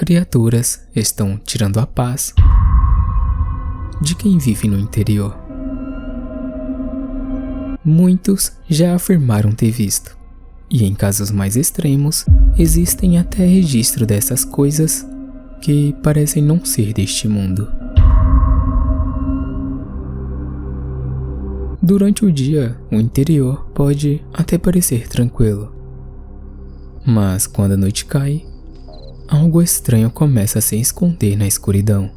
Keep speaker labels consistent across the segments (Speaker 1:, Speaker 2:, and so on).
Speaker 1: criaturas estão tirando a paz de quem vive no interior. Muitos já afirmaram ter visto, e em casos mais extremos, existem até registro dessas coisas que parecem não ser deste mundo. Durante o dia, o interior pode até parecer tranquilo, mas quando a noite cai, algo estranho começa a se esconder na escuridão.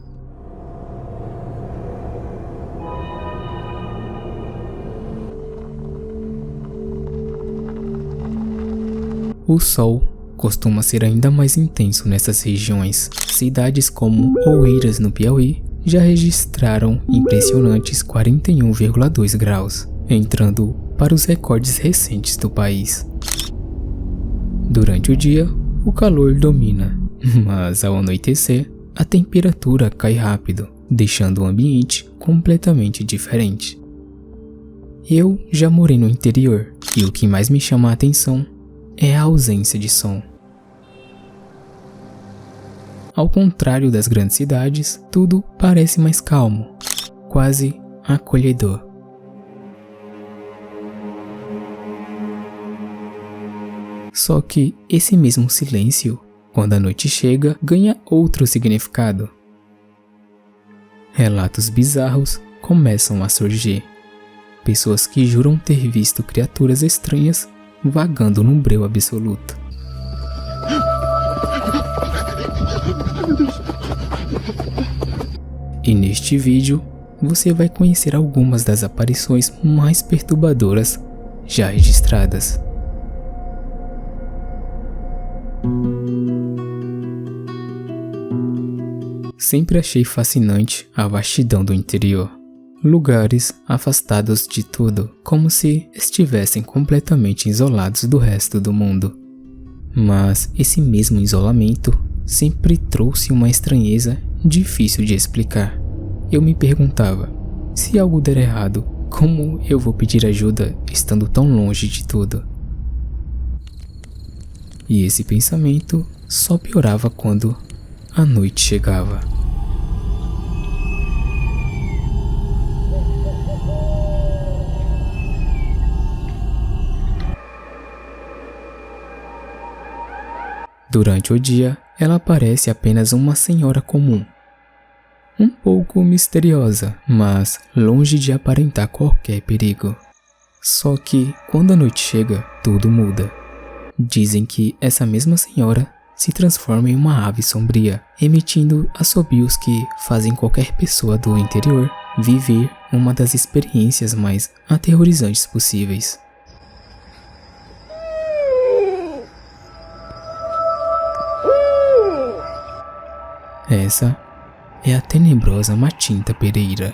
Speaker 1: O sol costuma ser ainda mais intenso nessas regiões. Cidades como Oeiras, no Piauí, já registraram impressionantes 41,2 graus, entrando para os recordes recentes do país. Durante o dia, o calor domina, mas ao anoitecer, a temperatura cai rápido, deixando o ambiente completamente diferente. Eu já morei no interior, e o que mais me chama a atenção é a ausência de som. Ao contrário das grandes cidades, tudo parece mais calmo, quase acolhedor. Só que esse mesmo silêncio, quando a noite chega, ganha outro significado. Relatos bizarros começam a surgir. Pessoas que juram ter visto criaturas estranhas vagando num breu absoluto. E neste vídeo, você vai conhecer algumas das aparições mais perturbadoras já registradas. Sempre achei fascinante a vastidão do interior. Lugares afastados de tudo, como se estivessem completamente isolados do resto do mundo. Mas esse mesmo isolamento sempre trouxe uma estranheza difícil de explicar. Eu me perguntava, se algo der errado, como eu vou pedir ajuda estando tão longe de tudo? E esse pensamento só piorava quando a noite chegava. Durante o dia, ela parece apenas uma senhora comum. Um pouco misteriosa, mas longe de aparentar qualquer perigo. Só que, quando a noite chega, tudo muda. Dizem que essa mesma senhora se transforma em uma ave sombria, emitindo assobios que fazem qualquer pessoa do interior viver uma das experiências mais aterrorizantes possíveis. Essa é a tenebrosa Matinta Pereira.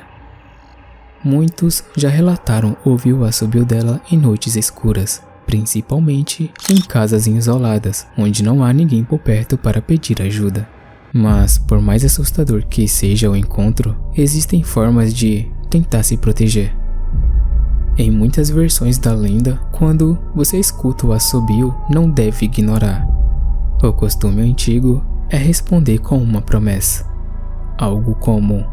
Speaker 1: Muitos já relataram ouvir o assobio dela em noites escuras, principalmente em casas isoladas, onde não há ninguém por perto para pedir ajuda. Mas, por mais assustador que seja o encontro, existem formas de tentar se proteger. Em muitas versões da lenda, quando você escuta o assobio, não deve ignorar. O costume antigo é responder com uma promessa. Algo como,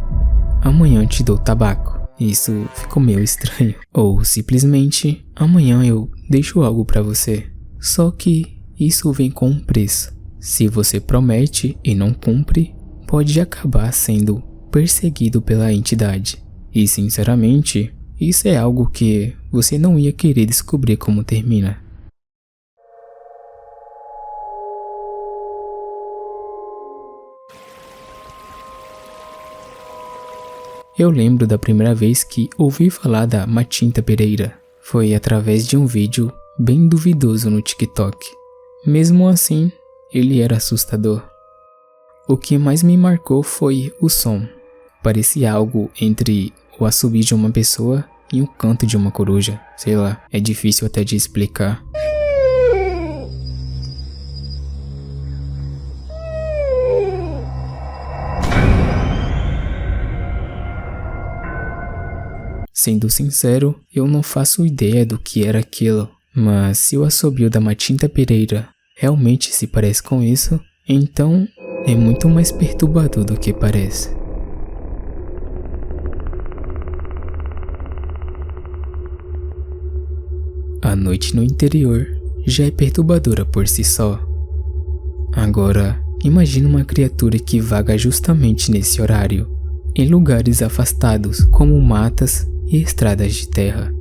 Speaker 1: amanhã te dou tabaco. Isso ficou meio estranho. Ou simplesmente, amanhã eu deixo algo pra você. Só que isso vem com um preço. Se você promete e não cumpre, pode acabar sendo perseguido pela entidade. E sinceramente, isso é algo que você não ia querer descobrir como termina. Eu lembro da primeira vez que ouvi falar da Matinta Pereira. Foi através de um vídeo bem duvidoso no TikTok. Mesmo assim, ele era assustador. O que mais me marcou foi o som. Parecia algo entre o assobio de uma pessoa e o canto de uma coruja. Sei lá, é difícil até de explicar. Sendo sincero, eu não faço ideia do que era aquilo, mas se o assobio da Matinta Pereira realmente se parece com isso, então é muito mais perturbador do que parece. A noite no interior já é perturbadora por si só. Agora, imagine uma criatura que vaga justamente nesse horário, em lugares afastados como matas e estradas de terra.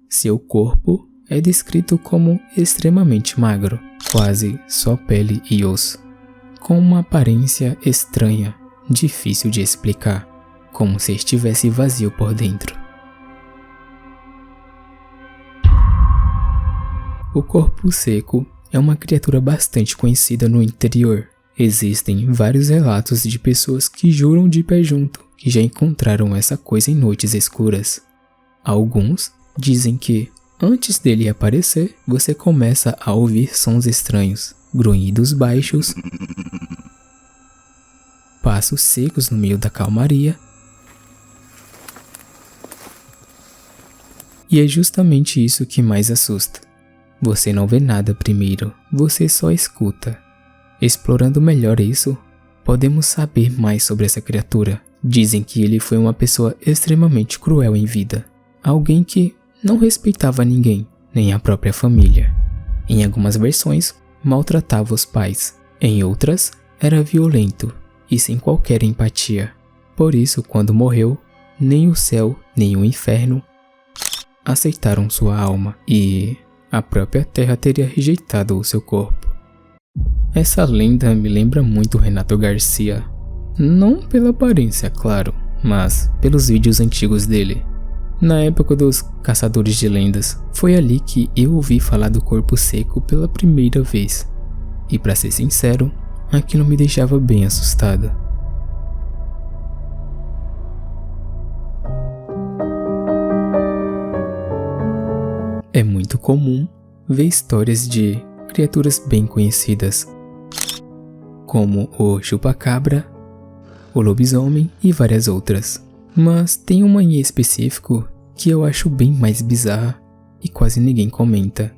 Speaker 1: Seu corpo é descrito como extremamente magro, quase só pele e osso, com uma aparência estranha, difícil de explicar, como se estivesse vazio por dentro. O corpo seco é uma criatura bastante conhecida no interior. Existem vários relatos de pessoas que juram de pé junto que já encontraram essa coisa em noites escuras. Alguns dizem que, antes dele aparecer, você começa a ouvir sons estranhos, grunhidos baixos, passos secos no meio da calmaria. E é justamente isso que mais assusta. Você não vê nada primeiro, você só escuta. Explorando melhor isso, podemos saber mais sobre essa criatura. Dizem que ele foi uma pessoa extremamente cruel em vida. Alguém que não respeitava ninguém, nem a própria família. Em algumas versões, maltratava os pais. Em outras, era violento e sem qualquer empatia. Por isso, quando morreu, nem o céu, nem o inferno aceitaram sua alma e a própria terra teria rejeitado o seu corpo. Essa lenda me lembra muito Renato Garcia. Não pela aparência, claro, mas pelos vídeos antigos dele. Na época dos Caçadores de Lendas, foi ali que eu ouvi falar do corpo seco pela primeira vez. E pra ser sincero, aquilo me deixava bem assustado. É muito comum ver histórias de criaturas bem conhecidas, como o chupacabra, o lobisomem e várias outras. Mas tem uma em específico que eu acho bem mais bizarra e quase ninguém comenta.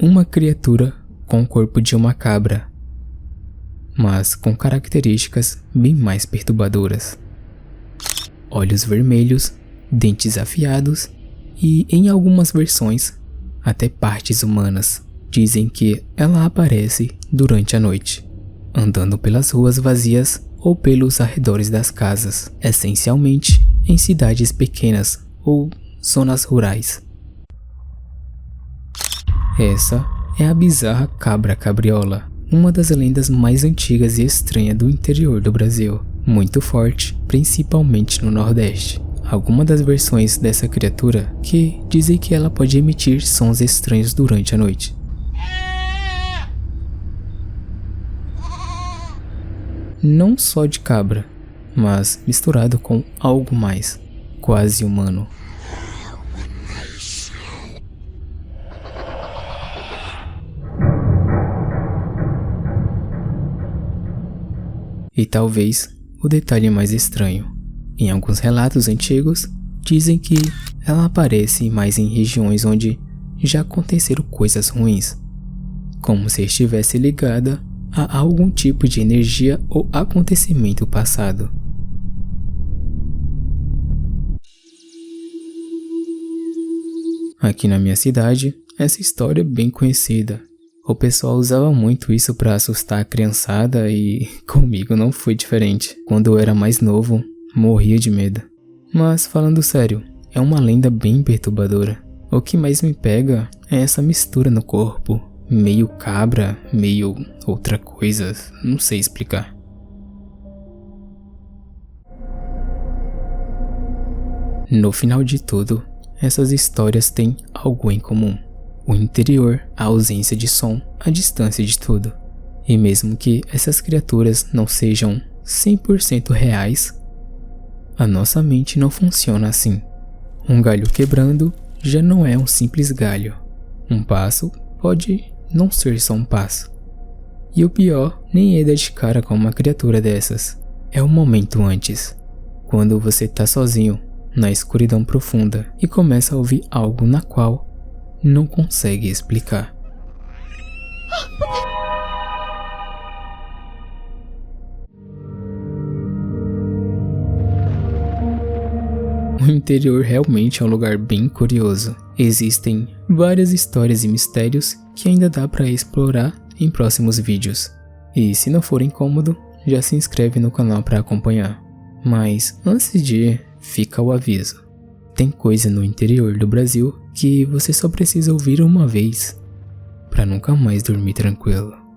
Speaker 1: Uma criatura com o corpo de uma cabra, mas com características bem mais perturbadoras. Olhos vermelhos, dentes afiados e, em algumas versões, até partes humanas. Dizem que ela aparece durante a noite, andando pelas ruas vazias ou pelos arredores das casas, essencialmente em cidades pequenas ou zonas rurais. Essa é a bizarra cabra cabriola, uma das lendas mais antigas e estranhas do interior do Brasil, muito forte, principalmente no Nordeste. Algumas das versões dessa criatura que dizem que ela pode emitir sons estranhos durante a noite. Não só de cabra, mas misturado com algo mais, quase humano. E talvez o detalhe mais estranho. Em alguns relatos antigos, dizem que ela aparece mais em regiões onde já aconteceram coisas ruins, como se estivesse ligada a algum tipo de energia ou acontecimento passado. Aqui na minha cidade, essa história é bem conhecida. O pessoal usava muito isso para assustar a criançada e comigo não foi diferente. Quando eu era mais novo, morria de medo. Mas falando sério, é uma lenda bem perturbadora. O que mais me pega é essa mistura no corpo, meio cabra, meio outra coisa, não sei explicar. No final de tudo, essas histórias têm algo em comum. O interior, a ausência de som, a distância de tudo. E mesmo que essas criaturas não sejam 100% reais, a nossa mente não funciona assim. Um galho quebrando já não é um simples galho. Um passo pode não ser só um passo. E o pior nem é dar de cara com uma criatura dessas. É o momento antes. quando você está sozinho, na escuridão profunda, e começa a ouvir algo na qual não consegue explicar. O interior realmente é um lugar bem curioso. Existem várias histórias e mistérios que ainda dá para explorar em próximos vídeos. E se não for incômodo, já se inscreve no canal para acompanhar. Mas antes de ir, fica o aviso. Tem coisa no interior do Brasil que você só precisa ouvir uma vez para nunca mais dormir tranquilo.